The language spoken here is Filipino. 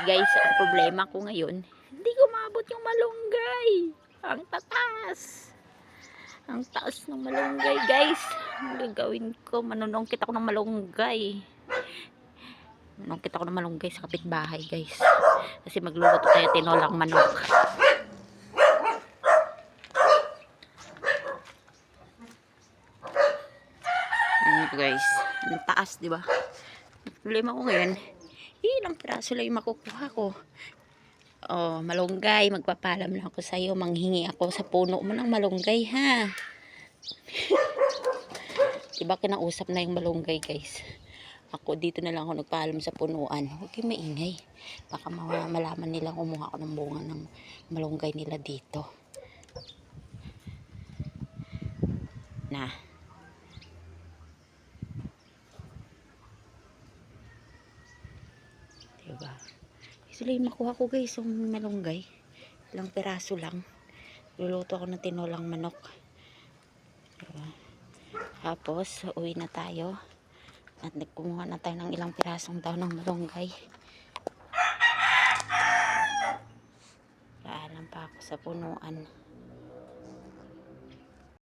guys, ang problema ko ngayon, hindi ko maabot yung malunggay. Ang tatas. Ang taas ng malunggay, guys. Ang gagawin ko, manunungkit ako ng malunggay. Manunungkit ako ng malunggay sa kapitbahay, guys. Kasi magluluto tayo tinolang manok. Ayan, guys. Ang taas, di ba? Problema ko ngayon, ilang piraso lang yung makukuha ko. Oh, malunggay, magpapalam lang ako sa iyo, manghingi ako sa puno mo ng malunggay, ha. Diba kinausap na yung malunggay, guys. Ako dito na lang ako nagpaalam sa punuan. Huwag kayong maingay. Baka malaman nilang kumuha ako ng bunga ng malunggay nila dito. Na. Diba? Sila yung makuha ko, guys, yung malunggay. Ilang peraso lang. Luluto ako ng tinolang manok. Diba? Tapos, uwi na tayo. At nagkumuha na tayo ng ilang pirasong daw ng malunggay. Paalam pa ako sa punuan.